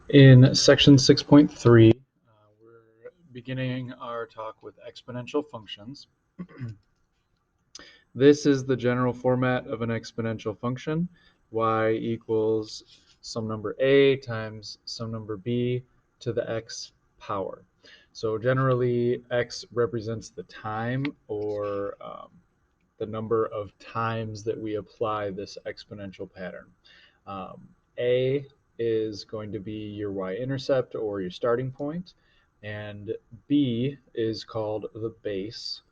In section 6.3, we're beginning our talk with exponential functions. This is the general format of an exponential function. Y equals some number a times some number b to the x power. So generally, x represents the time or the number of times that we apply this exponential pattern. A is going to be your y-intercept or your starting point, and b is called the base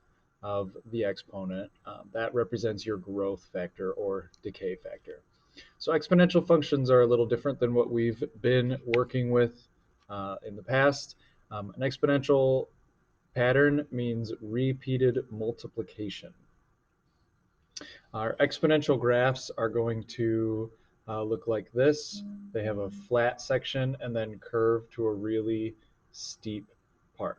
of the exponent. That represents your growth factor or decay factor. So exponential functions are a little different than what we've been working with in the past. An exponential pattern means repeated multiplication. Our exponential graphs are going to look like this. They have a flat section and then curve to a really steep part.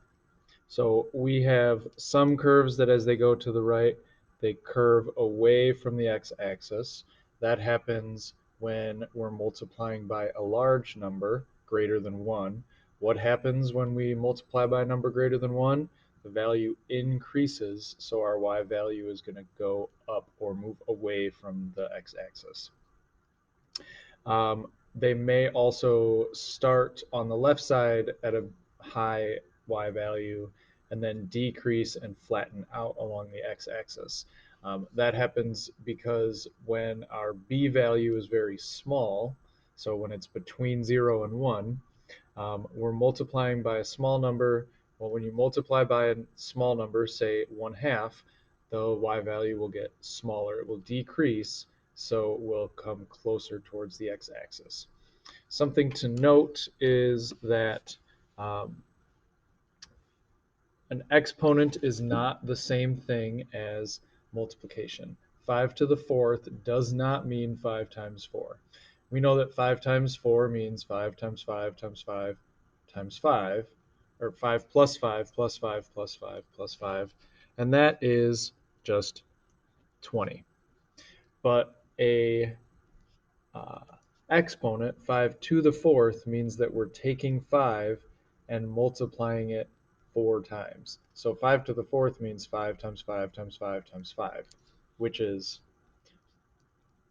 So we have some curves that as they go to the right, they curve away from the x-axis. That happens when we're multiplying by a large number greater than 1. What happens when we multiply by a number greater than 1? The value increases, so our y value is going to go up or move away from the x-axis. They may also start on the left side at a high y value and then decrease and flatten out along the x-axis. That happens because when our b value is very small, so when it's between 0 and 1, we're multiplying by a small number. Well, when you multiply by a small number, say 1/2, the y value will get smaller. It will decrease, so it will come closer towards the x-axis. Something to note is that an exponent is not the same thing as multiplication. 5 to the fourth does not mean 5 times 4. We know that 5 times 4 means 5 times 5 times 5 times 5, or 5 plus 5 plus 5 plus 5 plus 5, and that is just 20. But a uh, exponent, 5 to the fourth, means that we're taking 5 and multiplying it 4 times. So 5 to the fourth means 5 times 5 times 5 times 5, which is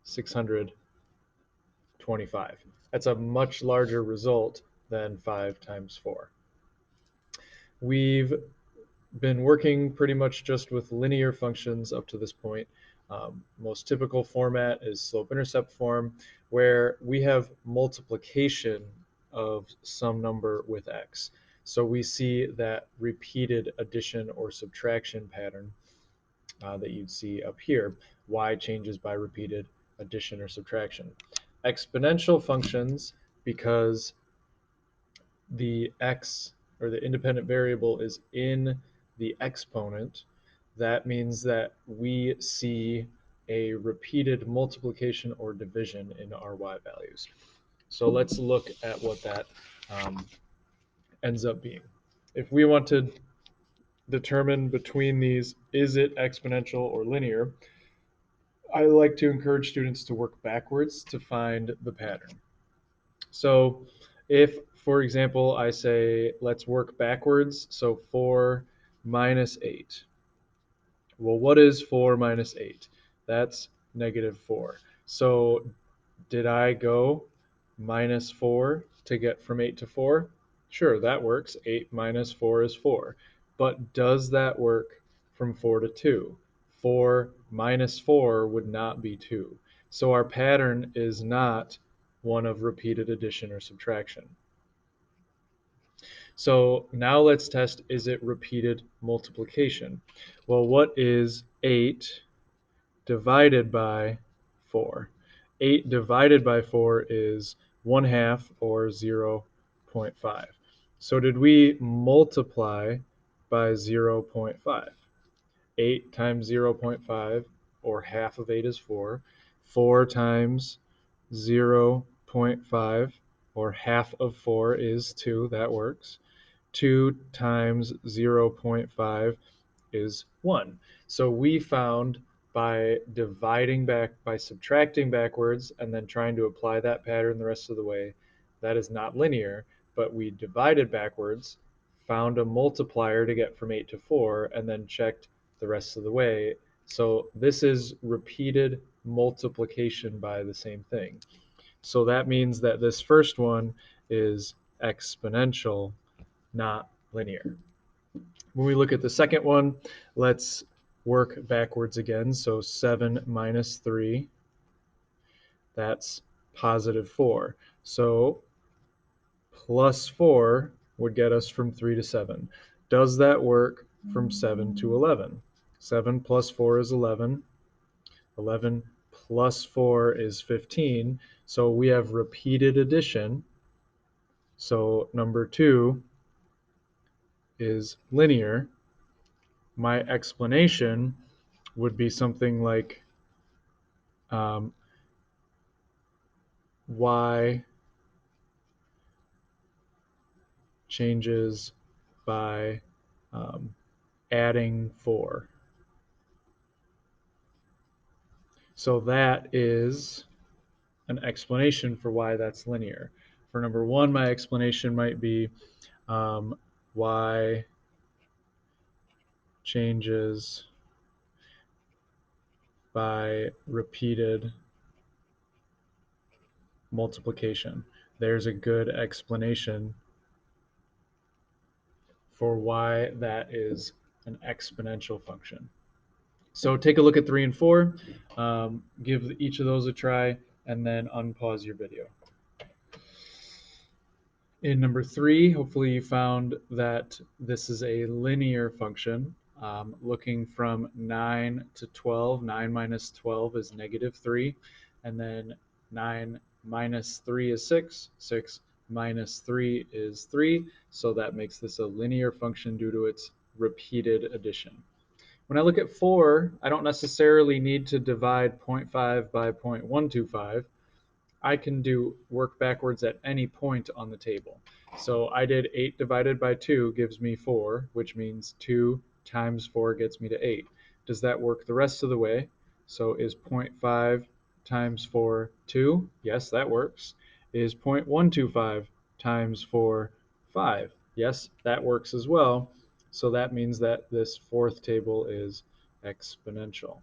625. That's a much larger result than 5 times 4. We've been working pretty much just with linear functions up to this point. Most typical format is slope-intercept form, where we have multiplication of some number with x. So we see that repeated addition or subtraction pattern that you'd see up here. Y changes by repeated addition or subtraction. Exponential functions, because the x or the independent variable is in the exponent, that means that we see a repeated multiplication or division in our y values. So let's look at what that um, ends up being. If we want to determine between these, is it exponential or linear, I like to encourage students to work backwards to find the pattern. So if, for example, I say, let's work backwards, so 4 minus 8. Well, what is 4 minus 8? That's negative 4. So did I go minus 4 to get from 8 to 4? Sure, that works. 8 minus 4 is 4. But does that work from 4 to 2? 4 minus 4 would not be 2. So our pattern is not one of repeated addition or subtraction. So now let's test, is it repeated multiplication? Well, what is 8 divided by 4? 8 divided by 4 is 1/2 or 0.5. So did we multiply by 0.5? 8 times 0.5, or half of 8 is 4. 4 times 0.5, or half of 4 is 2. That works. 2 times 0.5 is 1. So we found by dividing back, by subtracting backwards, and then trying to apply that pattern the rest of the way, That is not linear, but we divided backwards, found a multiplier to get from 8 to 4, and then checked the rest of the way. So this is repeated multiplication by the same thing. So that means that this first one is exponential, not linear. When we look at the second one, let's work backwards again. So 7 minus 3, that's positive 4. So plus 4 would get us from 3 to 7. Does that work from 7 to 11? 7 plus 4 is 11. 11 plus 4 is 15. So we have repeated addition. So number 2 is linear. My explanation would be something like y changes by um, adding 4. So that is an explanation for why that's linear. For number 1, my explanation might be y changes by repeated multiplication. There's a good explanation for why that is an exponential function. So take a look at 3 and 4, give each of those a try, and then unpause your video. In number 3, hopefully you found that this is a linear function. Looking from 9 to 12, 9 minus 12 is negative 3, and then 9 minus 3 is 6, 6 minus 3 is 3, so that makes this a linear function due to its repeated addition. When I look at 4, I don't necessarily need to divide 0.5 by 0.125. I can do work backwards at any point on the table. So I did 8 divided by 2 gives me 4, which means 2 times 4 gets me to 8. Does that work the rest of the way? So is 0.5 times 4 2? Yes, that works. Is 0.125 times 4 5? Yes, that works as well. So that means that this fourth table is exponential.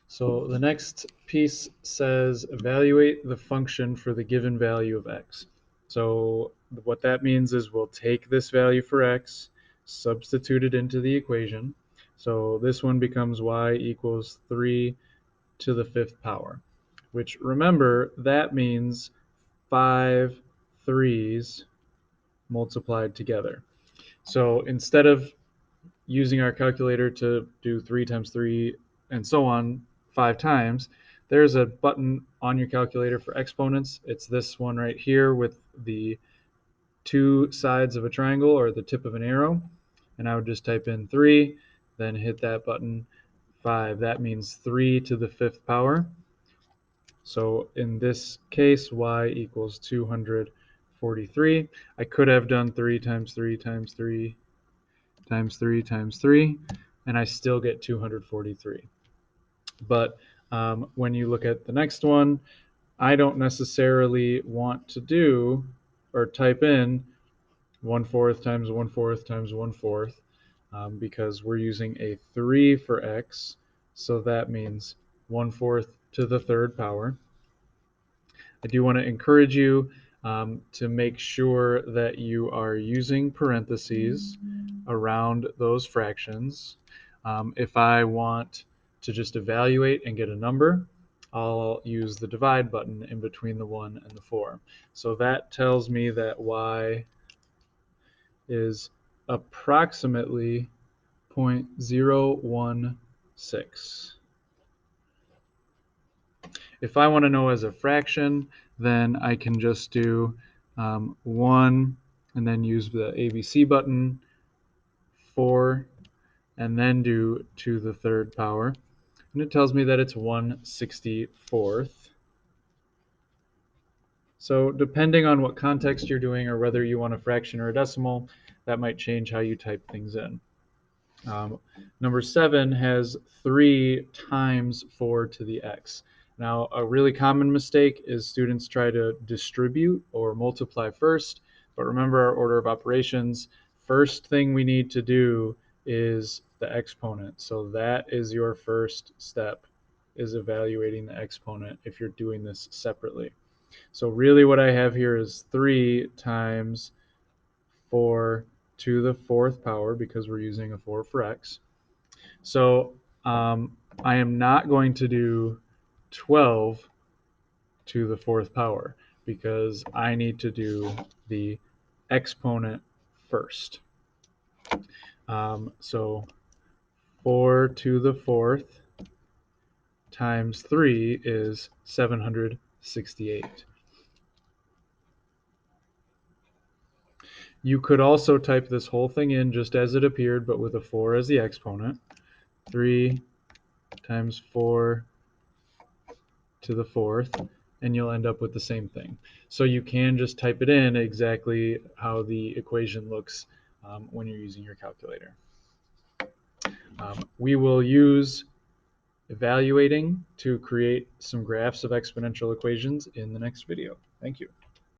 So the next piece says evaluate the function for the given value of x. So what that means is we'll take this value for x, substitute it into the equation. So this one becomes y equals 3 to the 5th power, which remember, that means 5 threes multiplied together. So instead of using our calculator to do 3 times 3 and so on 5 times, there's a button on your calculator for exponents. It's this one right here with the 2 sides of a triangle or the tip of an arrow. And I would just type in 3, then hit that button. 5, that means 3 to the 5th power. So in this case, y equals 243. I could have done 3 times 3 times 3 times 3 times 3, and I still get 243. But when you look at the next one, I don't necessarily want to do or type in 1/4 times 1/4 times 1/4 because we're using a 3 for x, so that means 1/4 to the 3rd power. I do want to encourage you to make sure that you are using parentheses around those fractions. If I want to just evaluate and get a number, I'll use the divide button in between the 1 and the 4. So that tells me that y is approximately 0.016. If I want to know as a fraction, then I can just do 1 and then use the ABC button, 4, and then do to the 3rd power. And it tells me that it's 1/64. So depending on what context you're doing or whether you want a fraction or a decimal, that might change how you type things in. Number 7 has 3 times 4 to the x. Now, a really common mistake is students try to distribute or multiply first, but remember our order of operations. First thing we need to do is the exponent. So that is your first step, is evaluating the exponent if you're doing this separately. So really what I have here is 3 times 4 to the 4th power, because we're using a 4 for x. So I am not going to do 12 to the 4th power because I need to do the exponent first. So 4 to the 4th times 3 is 768. You could also type this whole thing in just as it appeared, but with a 4 as the exponent. 3 times 4 to the 4th, and you'll end up with the same thing. So you can just type it in exactly how the equation looks when you're using your calculator. We will use evaluating to create some graphs of exponential equations in the next video. Thank you.